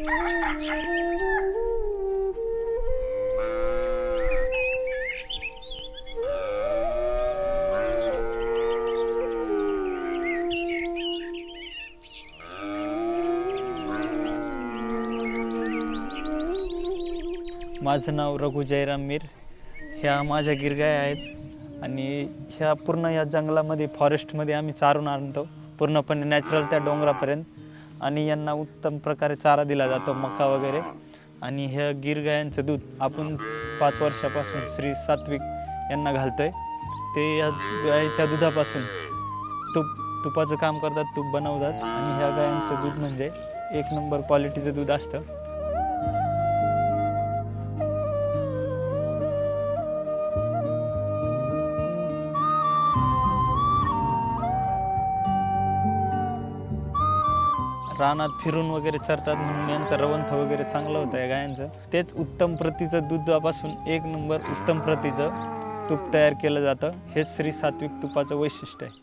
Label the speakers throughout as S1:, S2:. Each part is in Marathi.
S1: माझं नाव रघु जयराम मीर. ह्या माझ्या गिरगाय आहेत आणि ह्या पूर्ण या जंगलामध्ये फॉरेस्टमध्ये आम्ही चारून आणतो, पूर्णपणे नॅचरल त्या डोंगरापर्यंत. आणि यांना उत्तम प्रकारे चारा दिला जातो, मका वगैरे. आणि ह्या गिरगायांचं दूध आपण 5 वर्षापासून श्री सात्विक यांना घालतोय. ते या गायीच्या दुधापासून तुपाचं काम करतात, तूप बनवतात. आणि ह्या गायांचं दूध म्हणजे 1 नंबर क्वालिटीचं दूध असतं. रानात फिरून वगैरे चरतात म्हणून यांचं रवंथ वगैरे चांगलं होतं या गायांचं. तेच उत्तम प्रतीचं दुधापासून 1 नंबर उत्तम प्रतीचं तूप तयार केलं जातं. हेच श्री सात्विक तुपाचं वैशिष्ट्य आहे.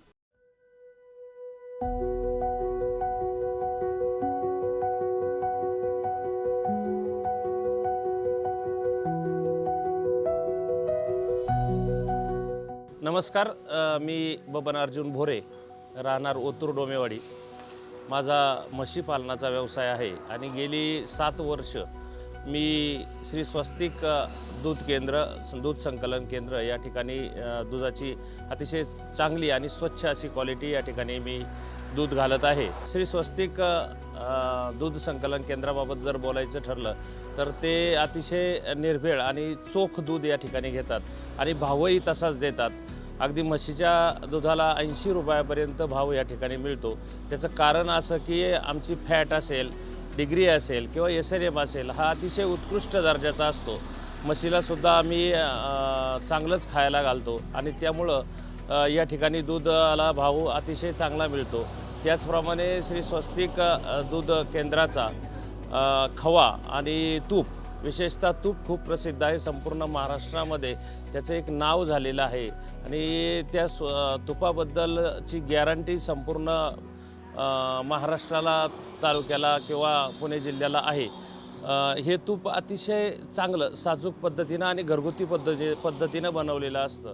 S2: नमस्कार, मी बबन अर्जुन भोरे, राहणार ओतूर डोमेवाडी. माझा म्हशी पालनाचा व्यवसाय आहे आणि गेली 7 वर्ष मी श्री स्वस्तिक दूध संकलन केंद्र या ठिकाणी दुधाची अतिशय चांगली आणि स्वच्छ अशी क्वालिटी या ठिकाणी मी दूध घालत आहे. श्री स्वस्तिक दूध संकलन केंद्राबाबत जर बोलायचं ठरलं तर ते अतिशय निर्भेळ आणि चोख दूध या ठिकाणी घेतात आणि भावही तसाच देतात. अगदी म्हशीच्या दुधाला 80 रुपयापर्यंत भाव या ठिकाणी मिळतो. त्याचं कारण असं की आमची फॅट असेल, डिग्री असेल किंवा SNM असेल, हा अतिशय उत्कृष्ट दर्जाचा असतो. म्हशीलासुद्धा आम्ही चांगलंच खायला घालतो आणि त्यामुळं या ठिकाणी दुधाला भाव अतिशय चांगला मिळतो. त्याचप्रमाणे श्री स्वस्तिक दूध केंद्राचा खवा आणि तूप, विशेषतः तूप खूप प्रसिद्ध आहे. संपूर्ण महाराष्ट्रामध्ये त्याचं एक नाव झालेलं आहे आणि त्या तुपाबद्दलची गॅरंटी संपूर्ण महाराष्ट्राला, तालुक्याला किंवा पुणे जिल्ह्याला आहे. हे तूप अतिशय चांगलं साजूक पद्धतीनं आणि घरगुती पद्धतीनं बनवलेलं असतं.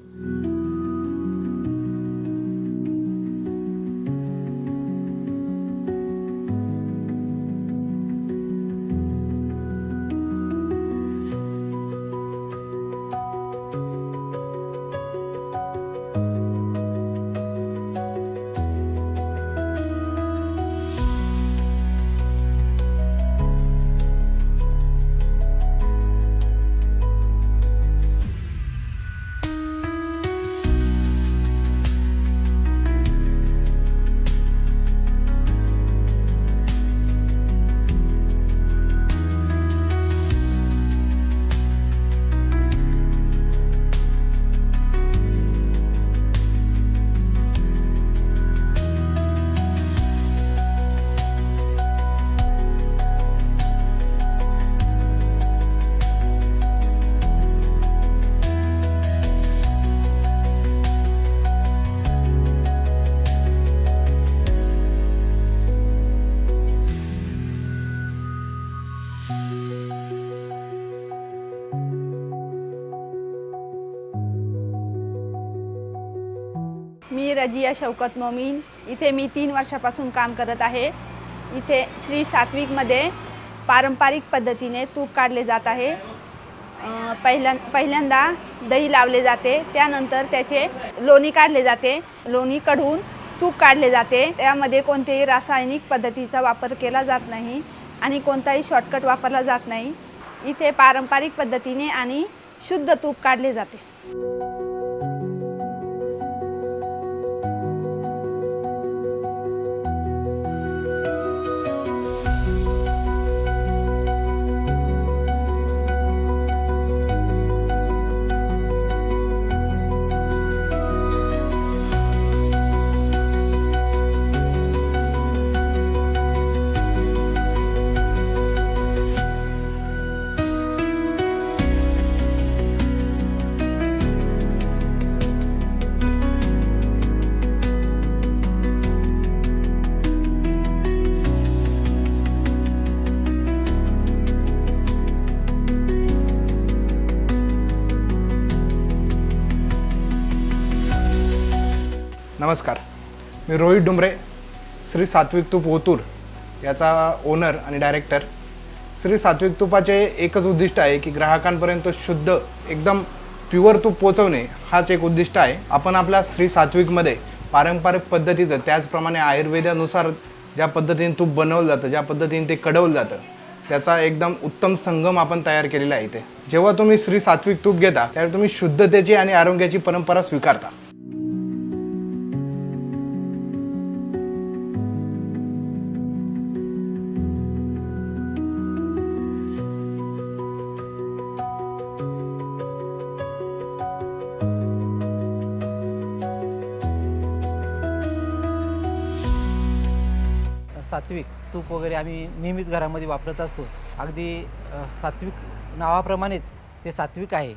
S3: मी रजिया शौकत मोमीन. इथे मी 3 वर्षापासून काम करत आहे. इथे श्री सात्विकमध्ये पारंपरिक पद्धतीने तूप काढले जात आहे. पहिल्यांदा दही लावले जाते, त्यानंतर त्याचे लोणी काढले जाते, लोणी कढून तूप काढले जाते. त्यामध्ये कोणत्याही रासायनिक पद्धतीचा वापर केला जात नाही आणि कोणताही शॉर्टकट वापरला जात नाही. इथे पारंपरिक पद्धतीने आणि शुद्ध तूप काढले जाते.
S4: नमस्कार, मी रोहित डुमरे, श्री सात्विक तूप ओतूर याचा ओनर आणि डायरेक्टर. श्री सात्विक तुपाचे एकच उद्दिष्ट आहे की ग्राहकांपर्यंत शुद्ध एकदम प्युअर तूप पोचवणे हाच एक उद्दिष्ट आहे. आपण आपल्या श्री सात्विकमध्ये पारंपरिक पद्धतीचं त्याचप्रमाणे आयुर्वेदानुसार ज्या पद्धतीने तूप बनवलं जातं, ज्या पद्धतीने ते कढवलं जातं, त्याचा एकदम उत्तम संगम आपण तयार केलेला आहे इथे. जेव्हा तुम्ही श्री सात्विक तूप घेता त्यावेळी तुम्ही शुद्धतेची आणि आरोग्याची परंपरा स्वीकारता.
S5: सात्विक तूप वगैरे आम्ही नेहमीच घरामध्ये वापरत असतो. अगदी सात्विक नावाप्रमाणेच ते सात्विक आहे.